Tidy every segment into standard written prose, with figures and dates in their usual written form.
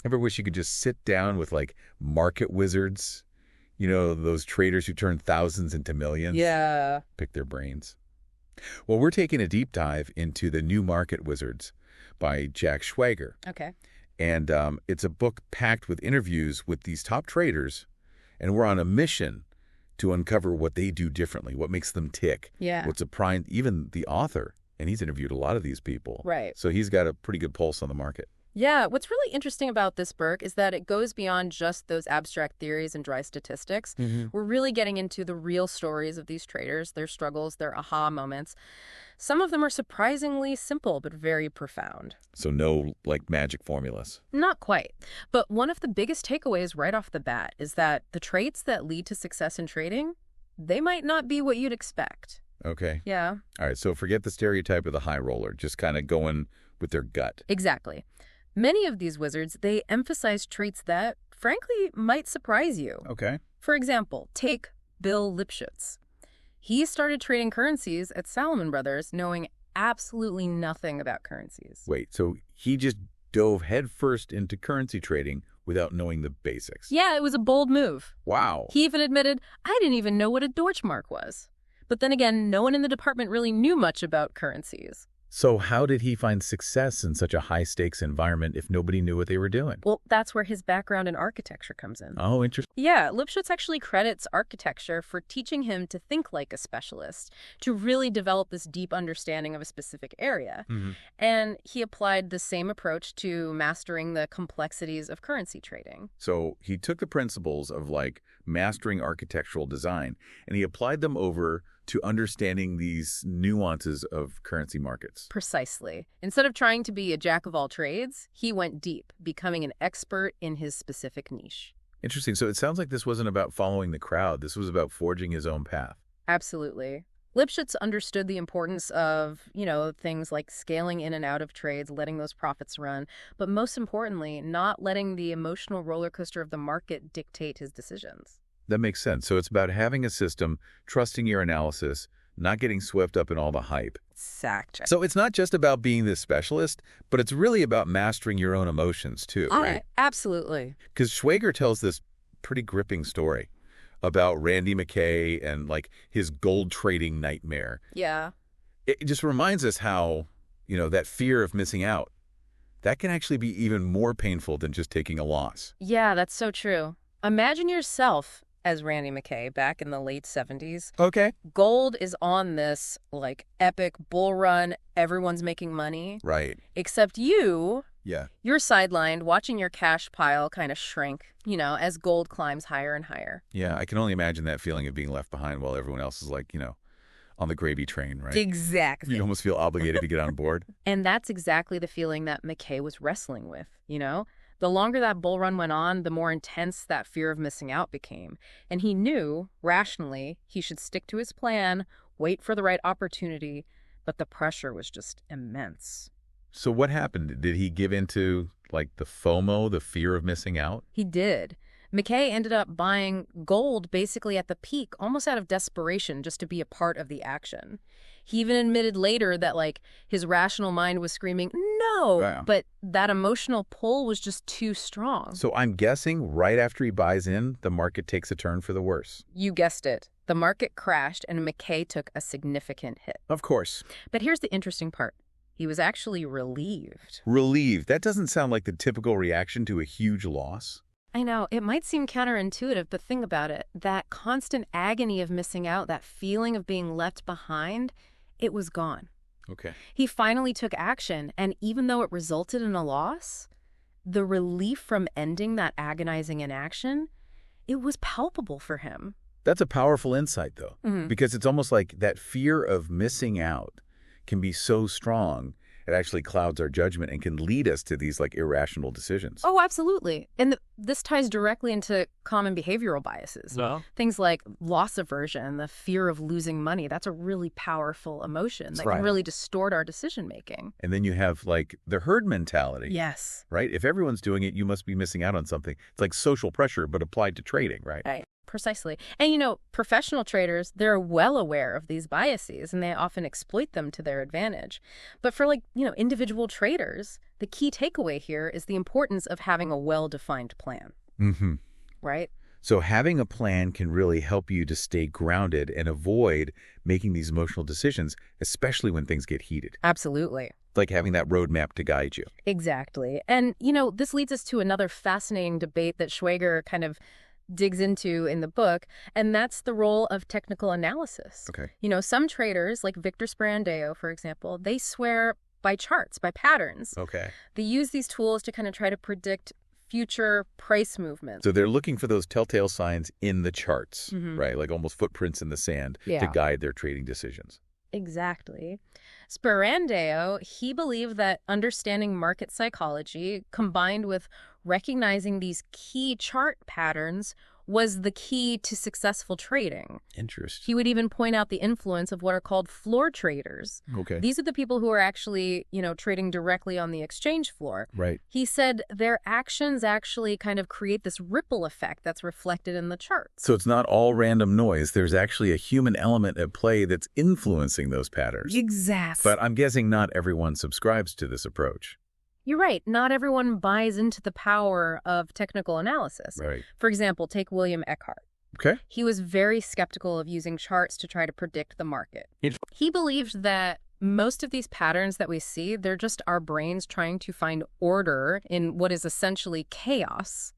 Ever wish you could just sit down with like market wizards? You know, those traders who turn thousands into millions? Yeah. Pick their brains. Well, we're taking a deep dive into The New Market Wizards by Jack Schwager. Okay. And it's a book packed with interviews with these top traders, and we're on a mission to uncover what they do differently, what makes them tick. Yeah. What's a prime, even the author, and he's interviewed a lot of these people. Right. So he's got a pretty good pulse on the market. Yeah, what's really interesting about this book is that it goes beyond just those abstract theories and dry statistics. We're really getting into the real stories of these traders, their struggles, their aha moments. Some of them are surprisingly simple, but very profound. So no, like, magic formulas. Not quite. But one of the biggest takeaways right off the bat is that the traits that lead to success in trading, they might not be what you'd expect. Okay. Yeah. All right, so forget the stereotype of the high roller, just kind of going with their gut. Exactly. Many of these wizards, they emphasize traits that, frankly, might surprise you. Okay. For example, take Bill Lipschutz. He started trading currencies at Salomon Brothers knowing absolutely nothing about currencies. Wait, so he just dove headfirst into currency trading without knowing the basics? Yeah, it was a bold move. Wow. He even admitted, I didn't even know what a Deutschmark was. But then again, no one in the department really knew much about currencies. So how did he find success in such a high-stakes environment if nobody knew what they were doing? Well, that's where his background in architecture comes in. Oh, interesting. Yeah, Lipschutz actually credits architecture for teaching him to think like a specialist, to really develop this deep understanding of a specific area. And he applied the same approach to mastering the complexities of currency trading. So he took the principles of, like, mastering architectural design, and he applied them over to understanding these nuances of currency markets. Precisely. Instead of trying to be a jack of all trades, he went deep, becoming an expert in his specific niche. Interesting. So it sounds like this wasn't about following the crowd. This was about forging his own path. Absolutely. Lipschutz understood the importance of, things like scaling in and out of trades, letting those profits run, but most importantly, not letting the emotional roller coaster of the market dictate his decisions. That makes sense. So it's about having a system, trusting your analysis, not getting swept up in all the hype. Exactly. So it's not just about being this specialist, but it's really about mastering your own emotions too, right? Absolutely. Because Schwager tells this pretty gripping story about Randy McKay and, like, his gold trading nightmare. Yeah. It just reminds us how, that fear of missing out, that can actually be even more painful than just taking a loss. Yeah, that's so true. Imagine yourself as Randy McKay back in the late 70s. Okay. Gold is on this, epic bull run. Everyone's making money. Right. Except you're sidelined, watching your cash pile kind of shrink, as gold climbs higher and higher. Yeah, I can only imagine that feeling of being left behind while everyone else is, on the gravy train, right? Exactly. You almost feel obligated to get on board. And that's exactly the feeling that McKay was wrestling with, The longer that bull run went on, the more intense that fear of missing out became. And he knew, rationally, he should stick to his plan, wait for the right opportunity, but the pressure was just immense. So what happened? Did he give into, the FOMO, the fear of missing out? He did. McKay ended up buying gold basically at the peak, almost out of desperation, just to be a part of the action. He even admitted later that, his rational mind was screaming, no, Wow. But that emotional pull was just too strong. So I'm guessing right after he buys in, the market takes a turn for the worse. You guessed it. The market crashed and McKay took a significant hit. Of course. But here's the interesting part. He was actually relieved. Relieved. That doesn't sound like the typical reaction to a huge loss. I know, it might seem counterintuitive, but think about it. That constant agony of missing out, that feeling of being left behind, it was gone. Okay. He finally took action, and even though it resulted in a loss, the relief from ending that agonizing inaction, it was palpable for him. That's a powerful insight, though, because it's almost like that fear of missing out can be so strong, it actually clouds our judgment and can lead us to these, irrational decisions. Oh, absolutely. And this ties directly into common behavioral biases. Things like loss aversion, the fear of losing money. That's a really powerful emotion that can really distort our decision-making. And then you have, the herd mentality. Yes. Right? If everyone's doing it, you must be missing out on something. It's like social pressure, but applied to trading, right? Right. Precisely. And, professional traders, they're well aware of these biases and they often exploit them to their advantage. But for individual traders, the key takeaway here is the importance of having a well-defined plan. Mm-hmm. Right? So having a plan can really help you to stay grounded and avoid making these emotional decisions, especially when things get heated. Absolutely. Like having that roadmap to guide you. Exactly. And, this leads us to another fascinating debate that Schwager kind of digs into in the book, and that's the role of technical analysis. Okay. Some traders, like Victor Sperandeo, for example, they swear by charts, by patterns. Okay. They use these tools to kind of try to predict future price movements. So they're looking for those telltale signs in the charts, Mm-hmm. right? Like almost footprints in the sand to Yeah. guide their trading decisions. Exactly. Sperandeo, he believed that understanding market psychology combined with recognizing these key chart patterns was the key to successful trading. Interesting. He would even point out the influence of what are called floor traders. Okay. These are the people who are actually, trading directly on the exchange floor. Right. He said their actions actually kind of create this ripple effect that's reflected in the charts. So it's not all random noise. There's actually a human element at play that's influencing those patterns. Exactly. But I'm guessing not everyone subscribes to this approach. You're right. Not everyone buys into the power of technical analysis. Right. For example, take William Eckhart. Okay. He was very skeptical of using charts to try to predict the market. He believed that most of these patterns that we see, they're just our brains trying to find order in what is essentially chaos.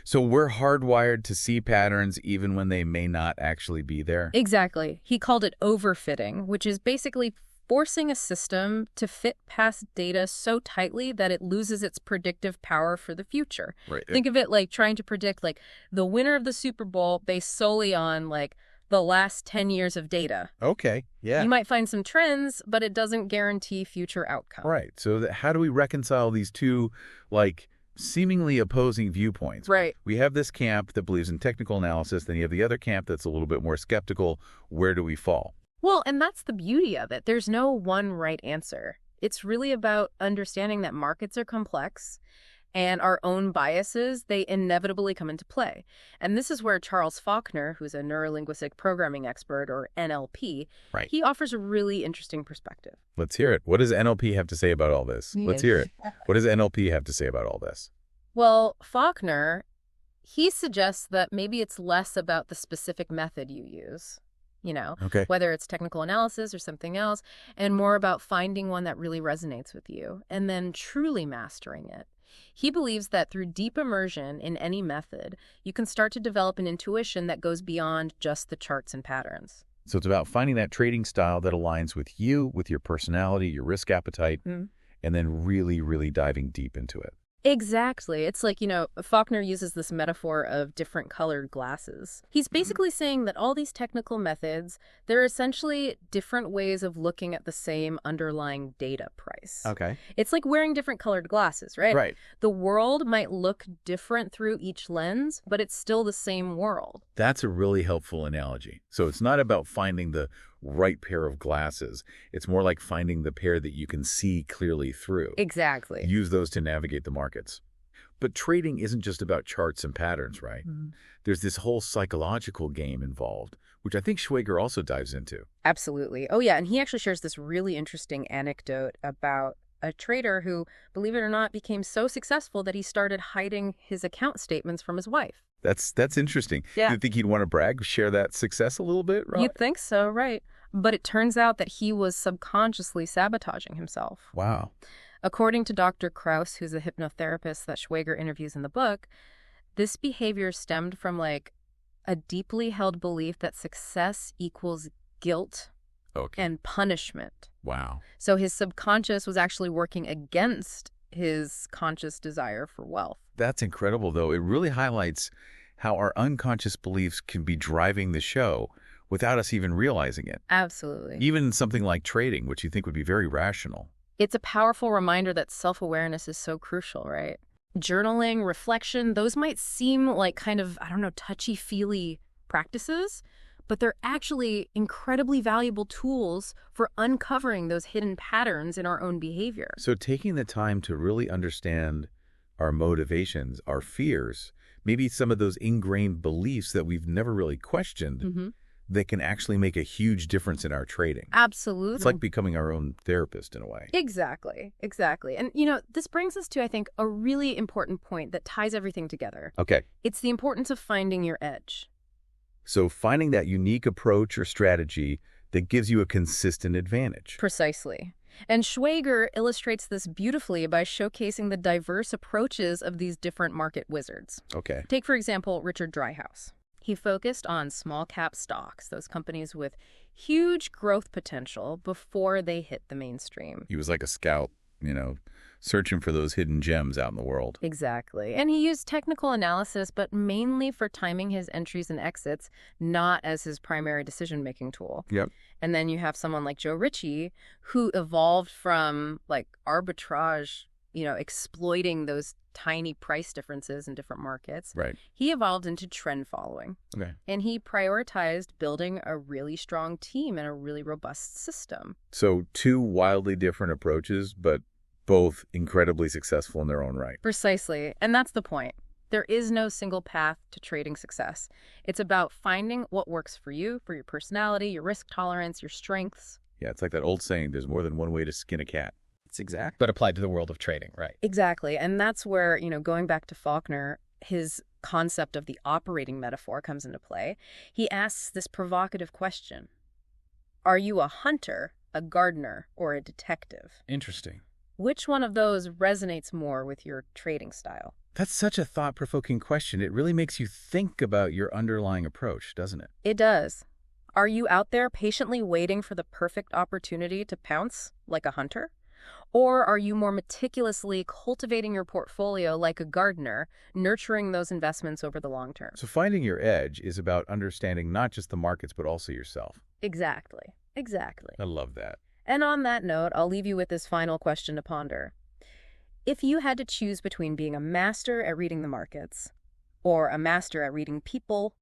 So we're hardwired to see patterns even when they may not actually be there? Exactly. He called it overfitting, which is basically forcing a system to fit past data so tightly that it loses its predictive power for the future. Right. Think of it like trying to predict the winner of the Super Bowl based solely on the last 10 years of data. Okay. Yeah. You might find some trends, but it doesn't guarantee future outcome. Right. So how do we reconcile these two, seemingly opposing viewpoints? Right. We have this camp that believes in technical analysis, then you have the other camp that's a little bit more skeptical. Where do we fall? Well, and that's the beauty of it. There's no one right answer. It's really about understanding that markets are complex and our own biases, they inevitably come into play. And this is where Charles Faulkner, who's a neurolinguistic programming expert, or NLP, Right. he offers a really interesting perspective. Let's hear it. What does NLP have to say about all this? Let's hear it. What does NLP have to say about all this? Well, Faulkner, he suggests that maybe it's less about the specific method you use, Okay. whether it's technical analysis or something else, and more about finding one that really resonates with you and then truly mastering it. He believes that through deep immersion in any method, you can start to develop an intuition that goes beyond just the charts and patterns. So it's about finding that trading style that aligns with you, with your personality, your risk appetite, and then really, really diving deep into it. Exactly. It's like, Faulkner uses this metaphor of different colored glasses. He's basically saying that all these technical methods, they're essentially different ways of looking at the same underlying data price. Okay. It's like wearing different colored glasses, right? Right. The world might look different through each lens, but it's still the same world. That's a really helpful analogy. So it's not about finding the right pair of glasses. It's more like finding the pair that you can see clearly through. Exactly. Use those to navigate the markets. But trading isn't just about charts and patterns, right? There's this whole psychological game involved, which I think Schwager also dives into. Absolutely. Oh, yeah. And he actually shares this really interesting anecdote about a trader who, believe it or not, became so successful that he started hiding his account statements from his wife. That's interesting. Yeah. You think he'd want to brag, share that success a little bit, Rob? You'd think so, right? But it turns out that he was subconsciously sabotaging himself. Wow. According to Dr. Krauss, who's a hypnotherapist that Schwager interviews in the book, this behavior stemmed from a deeply held belief that success equals guilt and punishment. Wow. So his subconscious was actually working against his conscious desire for wealth. That's incredible, though. It really highlights how our unconscious beliefs can be driving the show without us even realizing it. Absolutely. Even in something like trading, which you think would be very rational. It's a powerful reminder that self-awareness is so crucial, right? Journaling, reflection, those might seem like kind of, touchy-feely practices, but they're actually incredibly valuable tools for uncovering those hidden patterns in our own behavior. So taking the time to really understand our motivations, our fears, maybe some of those ingrained beliefs that we've never really questioned that can actually make a huge difference in our trading. Absolutely. It's like becoming our own therapist in a way. Exactly. And, this brings us to, I think, a really important point that ties everything together. Okay. It's the importance of finding your edge. So finding that unique approach or strategy that gives you a consistent advantage. Precisely. And Schwager illustrates this beautifully by showcasing the diverse approaches of these different market wizards. Okay. Take, for example, Richard Dryhouse. He focused on small-cap stocks, those companies with huge growth potential before they hit the mainstream. He was like a scout, searching for those hidden gems out in the world. Exactly. And he used technical analysis, but mainly for timing his entries and exits, not as his primary decision-making tool. Yep. And then you have someone like Joe Ritchie, who evolved from arbitrage, exploiting those tiny price differences in different markets. Right. He evolved into trend following. Okay. And he prioritized building a really strong team and a really robust system. So two wildly different approaches, but both incredibly successful in their own right. Precisely. And that's the point. There is no single path to trading success. It's about finding what works for you, for your personality, your risk tolerance, your strengths. Yeah, it's like that old saying, there's more than one way to skin a cat. It's exact, but applied to the world of trading, right? Exactly. And that's where, going back to Faulkner, his concept of the operating metaphor comes into play. He asks this provocative question: are you a hunter, a gardener, or a detective? Interesting. Which one of those resonates more with your trading style? That's such a thought-provoking question. It really makes you think about your underlying approach, doesn't it? It does. Are you out there patiently waiting for the perfect opportunity to pounce, like a hunter? Or are you more meticulously cultivating your portfolio like a gardener, nurturing those investments over the long term? So finding your edge is about understanding not just the markets, but also yourself. Exactly. I love that. And on that note, I'll leave you with this final question to ponder. If you had to choose between being a master at reading the markets or a master at reading people,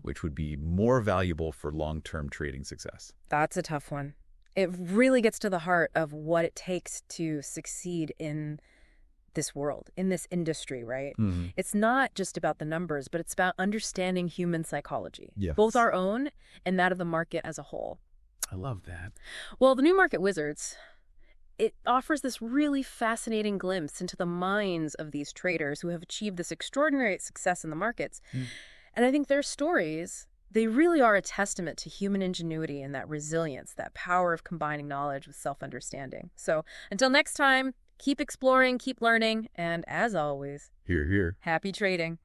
Which would be more valuable for long-term trading success? that's a tough one. It really gets to the heart of what it takes to succeed in this world, in this industry, right? Mm-hmm. It's not just about the numbers, but it's about understanding human psychology, Yes. both our own and that of the market as a whole. I love that. Well, the New Market Wizards, it offers this really fascinating glimpse into the minds of these traders who have achieved this extraordinary success in the markets. And I think their stories, they really are a testament to human ingenuity and that resilience, that power of combining knowledge with self-understanding. So until next time, keep exploring, keep learning, and as always, Hear, hear. happy trading.